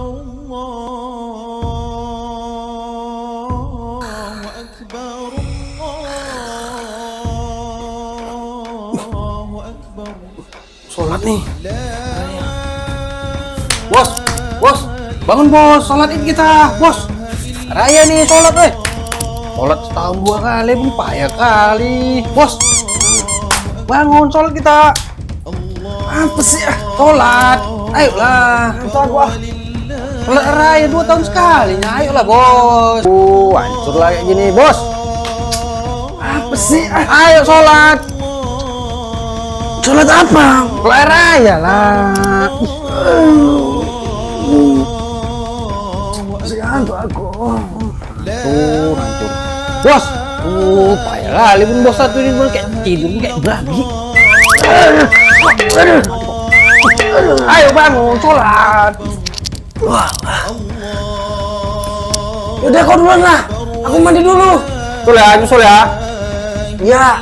Allahu Akbar, Allahu Akbar. Sholat nih. Bos, bos, bangun bos, sholat id kita, bos. Raya nih sholat, sholat setahun 2 kali, pun payah kali, bos. Bangun sholat kita. Apa sih sholat? Ayolah, hantar gua. Sholat raya 2 tahun sekali, ayolah bos. Hancur lah kayak gini, bos. Apa sih? Ayo sholat. Sholat apa? Sholat raya lah. Masih ngantuk aku. Hancur. Bos. Payah kali pun bos satu ini pun kayak tidur kayak babi. Ayo bangun sholat. Udah kau duluan lah. Aku mandi dulu. Sholat ya. Ya.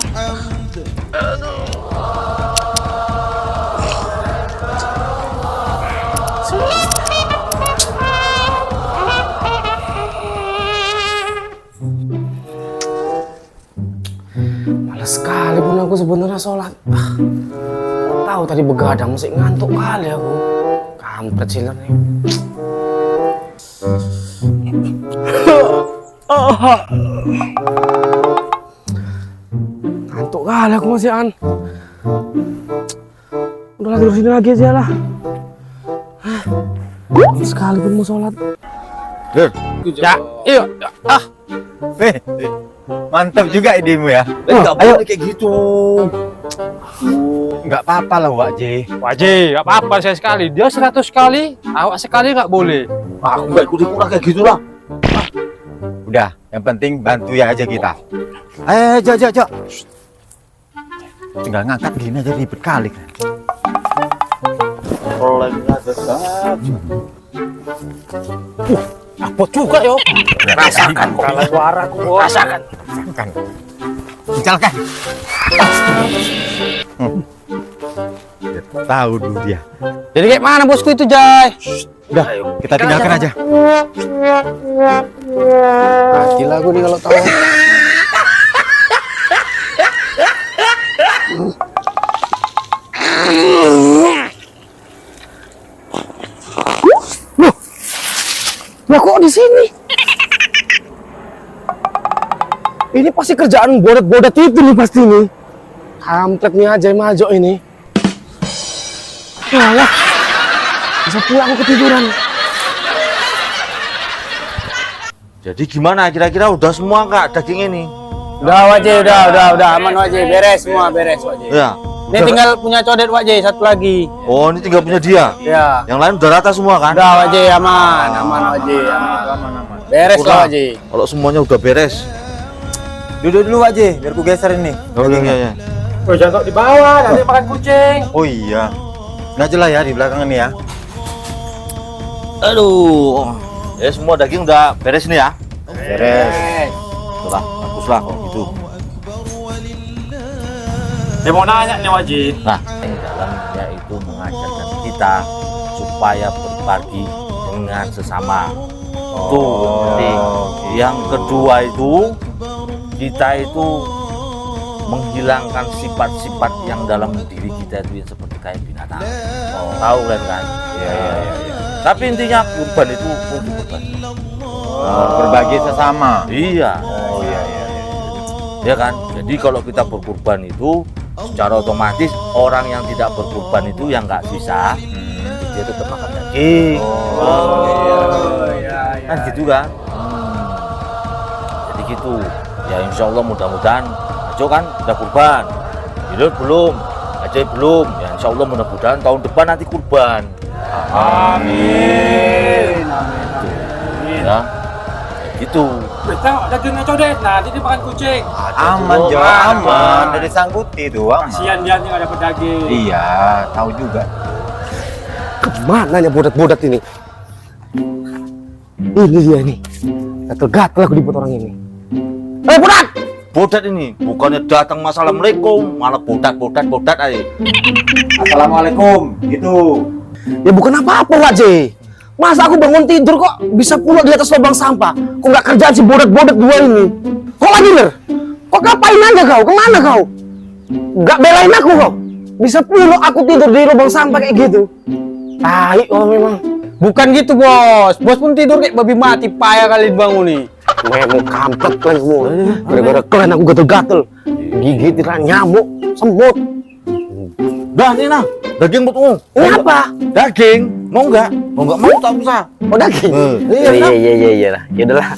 Males sekali pun aku sebenarnya sholat. Tahu tadi begadang masih ngantuk kali aku. Kampret siler nih. Ngantuk kali aku masih Udahlah tidur sini lagi aja lah. Sekali pun mau sholat. Ya, iya. Mantap juga idemu ya. Enggak ayo boleh kayak gitu. Enggak apa-apa lah Wak J. Wak J, enggak apa-apa saya sekali. Dia 100 kali, awak sekali enggak boleh. Aku enggak ikut-ikutan kayak gitu lah. Udah, yang penting bantu ya aja kita. Ayo, jok. Tinggal ngangkat gini aja ribet kali. Apa juga yo? Rasakan Kalau suaraku, rasakan. Jalan. Tahu dulu dia. jadi kayak mana bosku itu, Jai? Udah, kita tinggalkan aja. Mati lah gue nih kalau tahu. Loh, kok di sini? Ini pasti kerjaan bodat-bodat itu nih pasti nih. Kampret nih aja majo ini. Lah, bisa pulang aku ketiduran. Jadi gimana kira-kira udah semua nggak daging ini? Udah Wajib, udah aman Wajib, beres semua, beres Wajib. Ya. Ini tinggal punya codet Wajib satu lagi. Oh, ini tinggal punya dia. Ya. Yang lain udah rata semua kan? Udah Wajib, aman Wajib. Beres lah Wajib. Kalau semuanya udah beres. Duduk dulu Wajib, biar ku geser ini. Oh iya. Oh, jangan di bawah, nanti makan kucing. Oh iya. Nggak jelas ya di belakang ini ya. Aduh. Ya semua daging udah beres nih ya. Beres. Udah, bagus lah kalau gitu. Dia mau nanya nih Wak J. Nah, yang dalamnya itu mengajarkan kita supaya berbagi dengan sesama. Itu penting. Yang kedua itu kita itu menghilangkan sifat-sifat yang dalam diri kita itu yang seperti kayak binatang. Tahu kan? Iya. Tapi intinya kurban itu untuk berbagi. Berbagi sesama. Iya. Oh iya. Ya kan? Jadi kalau kita berkurban itu secara otomatis orang yang tidak berkurban itu yang nggak sisa, dia tetap makan daging. Iya. Kan gitu kan? Jadi gitu. Ya insya Allah mudah-mudahan Ajo kan udah kurban, Hilul belum, Ajo belum. Ya insya Allah mudah-mudahan tahun depan nanti kurban. Amin. Ya, gitu. Kita dagingnya codet, nanti dia makan kucing. Aman Jo, aman. Dari sangguti tuh aman. Kasihan dia nih nggak dapat daging. Iya, tahu juga. Kemana ya bodat-bodat ini? Ini dia nih. Gatel-gatel aku dibuat orang ini. Bodat! Bodat ini bukannya datang assalamualaikum, malah bodat aja. Assalamualaikum. Gitu. Ya bukan apa-apa Wajib. Masa aku bangun tidur kok bisa pula di atas lubang sampah? Kok nggak kerjaan si bodet-bodet dua ini? Kok lagi ler? Kok ngapain aja kau? Kemana kau? Nggak belain aku kau? Bisa pula aku tidur di lubang sampah kayak gitu? Tai oh memang. Bukan gitu bos. Bos pun tidur kayak babi mati, payah kali dibangun nih. Memang kampret kalian semua. Gara-gara kalian aku gatel-gatel. Gigit nyamuk, semut. Dah nih nah, daging buat umum. Ini apa? Daging, mau nggak? Mau nggak mau tak usah. Oh daging? Iya lah. Ya udahlah.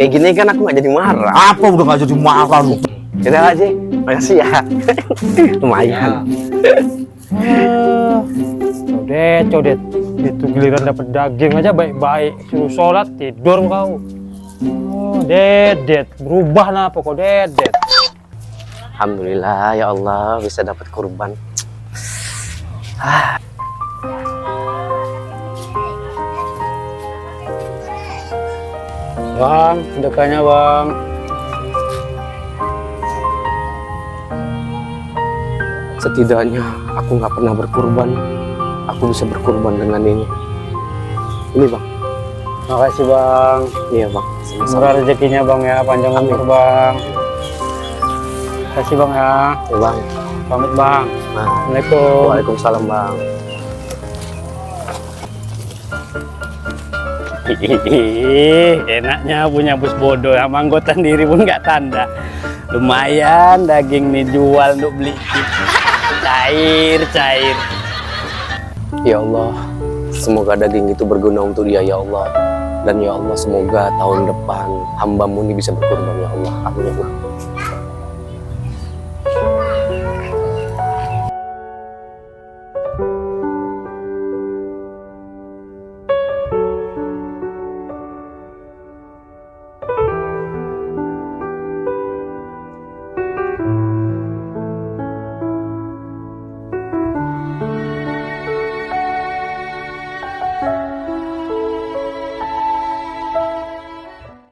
Kayak gini kan aku nggak jadi marah. Apa udah nggak jadi marah lu? Yaudah aja. Makasih ya. Lumayan. Codet. Itu giliran dapat daging aja baik-baik. Suruh sholat, tidur kau. Oh, Dedet. Berubah lah pokok Dedet. Alhamdulillah ya Allah bisa dapat kurban. Bang, sedekahnya bang. Setidaknya aku nggak pernah berkurban. Aku bisa berkurban dengan ini. Ini bang. Makasih bang. Iya bang. Sama-sama. Murah rezekinya bang ya, panjang umur bang. Makasih bang ya. Ya bang. Pamit bang. Nah. Assalamualaikum. Waalaikumsalam bang. Enaknya punya bos bodoh yang manggotan diri pun nggak tanda. Lumayan daging nih jual untuk beli cair. Ya Allah, semoga daging itu berguna untuk dia ya Allah. Dan ya Allah semoga tahun depan hamba-Mu ini bisa berkurban ya Allah. Amin ya Allah.